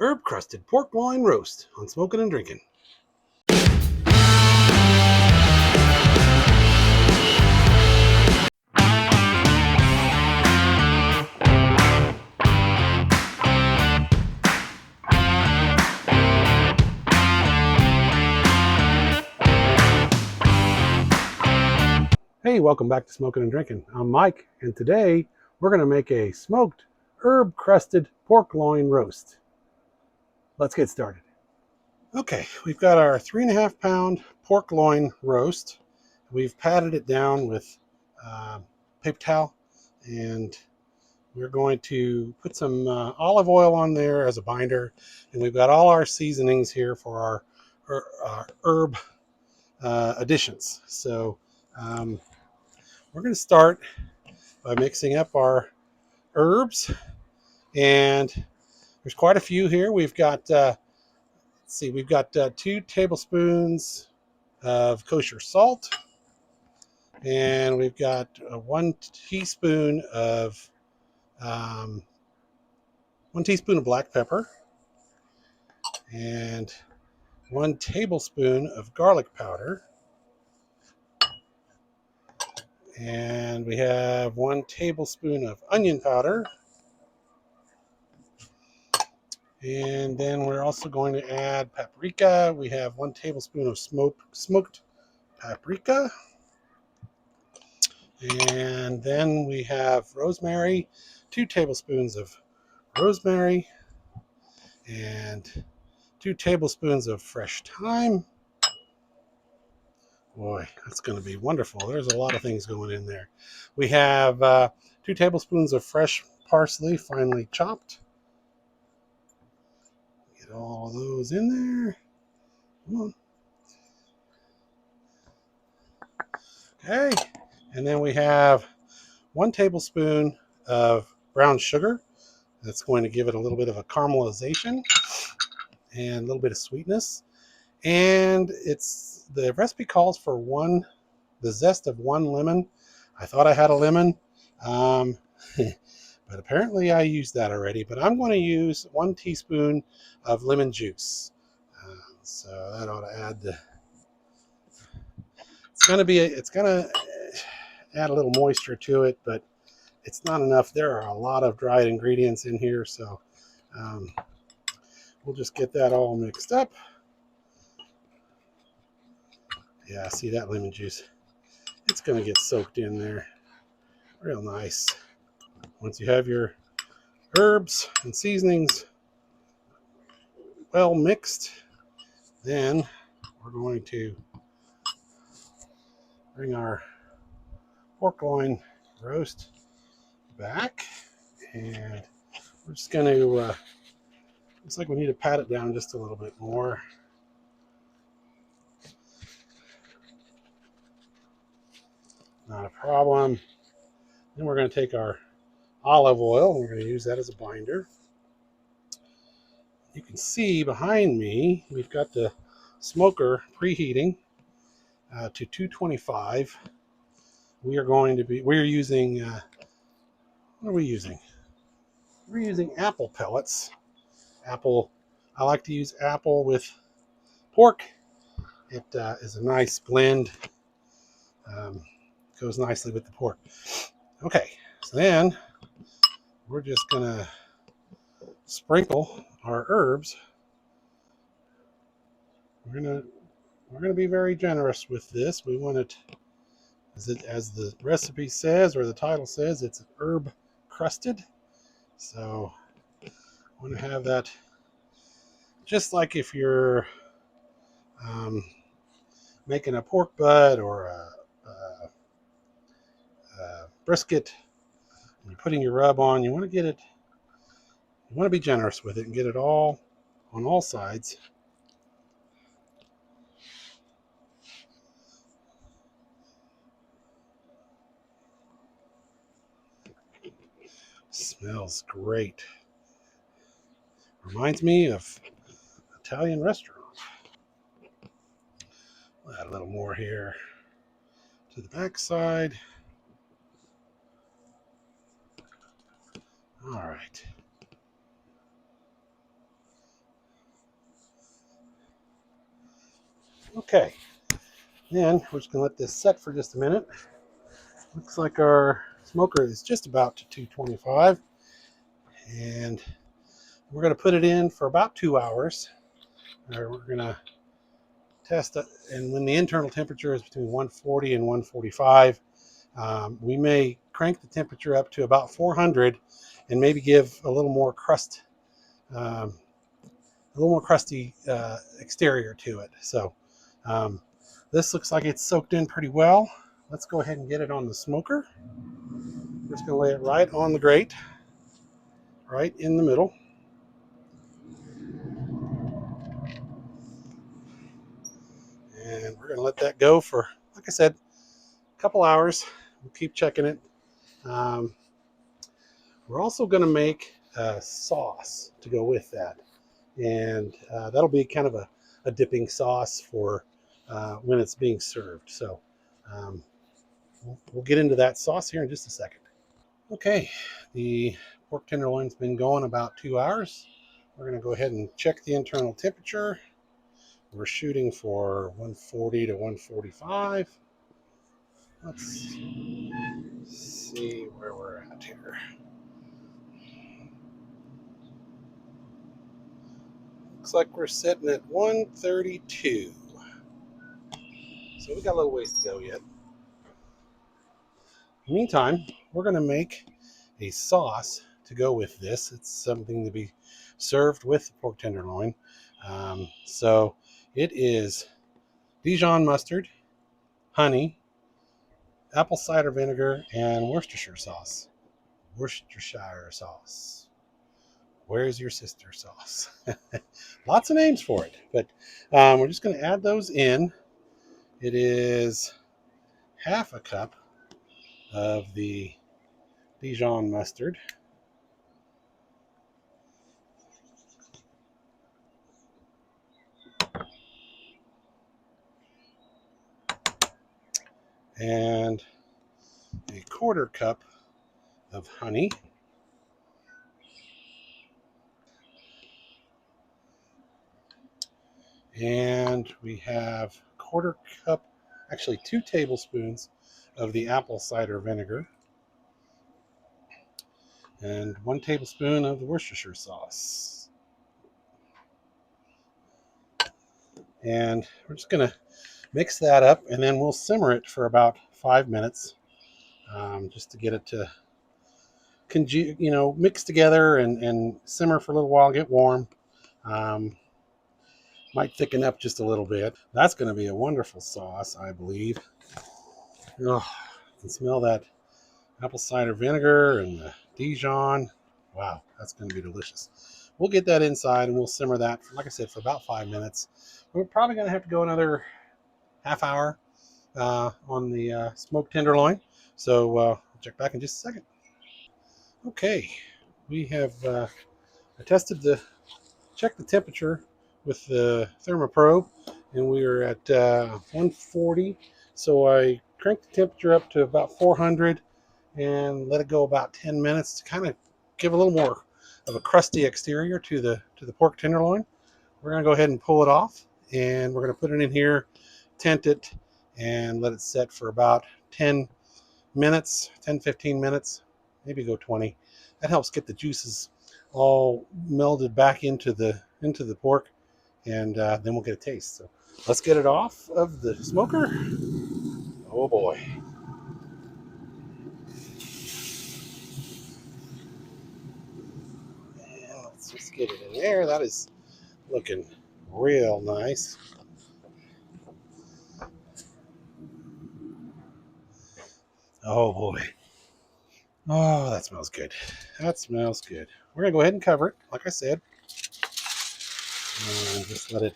Herb-Crusted pork loin roast on Smokin' and Drinkin'. Hey, welcome back to Smokin' and Drinkin'. I'm Mike, and today we're going to make a smoked herb-crusted pork loin roast. Let's get started. Okay, we've got our 3.5 pound pork loin roast. We've patted it down with paper towel, and we're going to put some olive oil on there as a binder, and we've got all our seasonings here for our herb additions. So we're going to start by mixing up our herbs, and there's quite a few here. We've got we've got 2 tablespoons of kosher salt, and we've got 1 teaspoon of 1 teaspoon of black pepper, and 1 tablespoon of garlic powder, and we have 1 tablespoon of onion powder, and then we're also going to add paprika. We have 1 tablespoon of smoked paprika, and then we have rosemary, 2 tablespoons of rosemary, and 2 tablespoons of fresh thyme. Boy, that's going to be wonderful. There's a lot of things going in there. We have 2 tablespoons of fresh parsley, finely chopped. Get all of those in there. Come on. Okay, and then we have 1 tablespoon of brown sugar. That's going to give it a little bit of a caramelization and a little bit of sweetness. And the recipe calls for the zest of 1 lemon. I thought I had a lemon, but apparently I used that already. But I'm going to use 1 teaspoon of lemon juice. So that ought to add it's going to add a little moisture to it, but it's not enough. There are a lot of dried ingredients in here, so we'll just get that all mixed up. Yeah, see that lemon juice? It's going to get soaked in there real nice. Once you have your herbs and seasonings well mixed, then we're going to bring our pork loin roast back, and we're just going to looks like we need to pat it down just a little bit more. Not a problem. Then we're going to take our olive oil, and we're going to use that as a binder. You can see behind me we've got the smoker preheating to 225. We're using what are we using? We're using apple pellets. I like to use apple with pork. It is a nice blend. Goes nicely with the pork. Okay, so then we're just gonna sprinkle our herbs. We're gonna be very generous with this. We want it, as the recipe says, or the title says, it's herb crusted. So I want to have that just like if you're making a pork butt or a brisket, and you're putting your rub on. You want to be generous with it and get it all on all sides. Smells great. Reminds me of an Italian restaurant. We'll add a little more here to the back side. All right. Okay, then we're just gonna let this set for just a minute. Looks like our smoker is just about to 225, and we're gonna put it in for about 2 hours. We're gonna test it, and when the internal temperature is between 140 and 145, we may crank the temperature up to about 400 and maybe give a little more crust, a little more crusty exterior to it. So this looks like it's soaked in pretty well. Let's go ahead and get it on the smoker. We're just going to lay it right on the grate, right in the middle. And we're going to let that go for, like I said, a couple hours. We'll keep checking it. We're also going to make a sauce to go with that. And that'll be kind of a dipping sauce for when it's being served. So we'll get into that sauce here in just a second. Okay, the pork tenderloin's been going about 2 hours. We're going to go ahead and check the internal temperature. We're shooting for 140 to 145. Let's see where we're at here. Looks like we're sitting at 132. So we got a little ways to go yet. Meantime, we're going to make a sauce to go with this. It's something to be served with the pork tenderloin. So it is Dijon mustard, honey, apple cider vinegar, and Worcestershire sauce. Worcestershire sauce. Where's your sister sauce? Lots of names for it, but we're just going to add those in. It is half a cup of the Dijon mustard. And a quarter cup of honey. And we have a quarter cup, actually 2 tablespoons of the apple cider vinegar. And 1 tablespoon of the Worcestershire sauce. And we're just going to mix that up, and then we'll simmer it for about 5 minutes, just to get it to mix together and simmer for a little while, get warm. Might thicken up just a little bit. That's going to be a wonderful sauce, I believe. Oh, I can smell that apple cider vinegar and the Dijon. Wow, that's going to be delicious. We'll get that inside and we'll simmer that, like I said, for about 5 minutes. We're probably going to have to go another half hour on the smoked tenderloin. So we'll check back in just a second. Okay, we have checked the temperature with the thermoprobe, and we are at 140. So I cranked the temperature up to about 400 and let it go about 10 minutes to kind of give a little more of a crusty exterior to the pork tenderloin. We're going to go ahead and pull it off, and we're going to put it in here, tent it, and let it set for about 10 minutes, 10-15 minutes, maybe go 20. That helps get the juices all melded back into the pork, and then we'll get a taste. So let's get it off of the smoker. Oh boy. And let's just get it in there. That is looking real nice. Oh boy. Oh, that smells good. That smells good. We're gonna go ahead and cover it, like I said, and just let it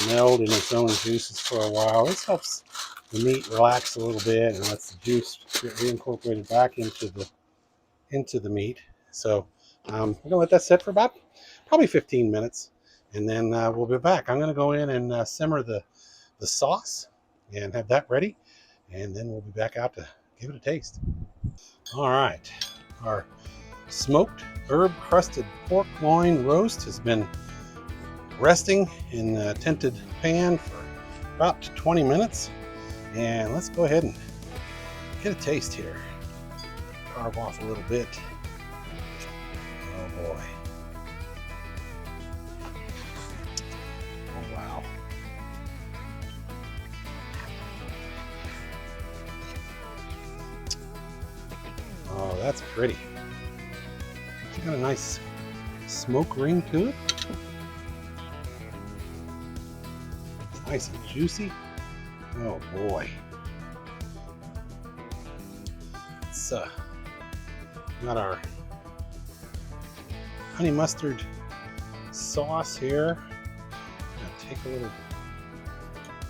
meld in its own juices for a while. This helps the meat relax a little bit and lets the juice get reincorporated back into the meat. So we're gonna let that sit for about probably 15 minutes, and then we'll be back. I'm gonna go in and simmer the sauce and have that ready, and then we'll be back out to give it a taste. All right, our smoked herb crusted pork loin roast has been resting in the tinted pan for about 20 minutes. And let's go ahead and get a taste here. Carve off a little bit. Oh boy. Oh wow. Oh, that's pretty. It's got a nice smoke ring to it. It's nice and juicy. Oh boy. It's got our honey mustard sauce here. Gonna take a little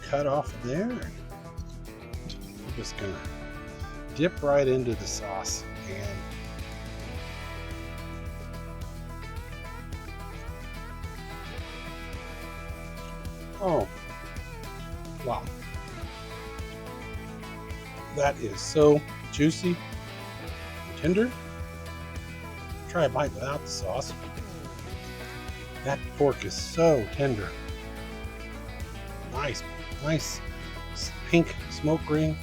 cut off of there. We're just gonna dip right into the sauce and oh wow, that is so juicy and tender. Try a bite without the sauce. That pork is so tender. Nice pink smoke ring.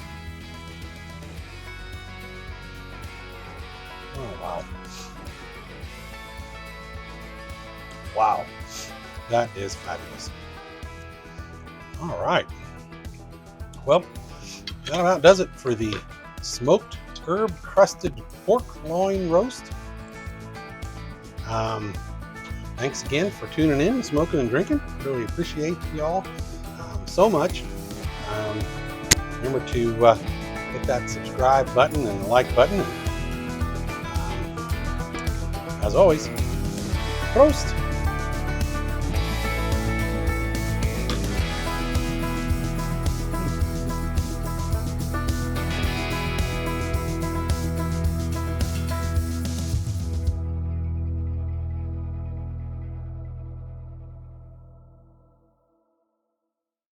Oh wow. Wow. That is fabulous. All right. Well, that about does it for the smoked herb-crusted pork loin roast. Thanks again for tuning in, smoking and drinking. Really appreciate y'all so much. Remember to hit that subscribe button and the like button. As always, Prost!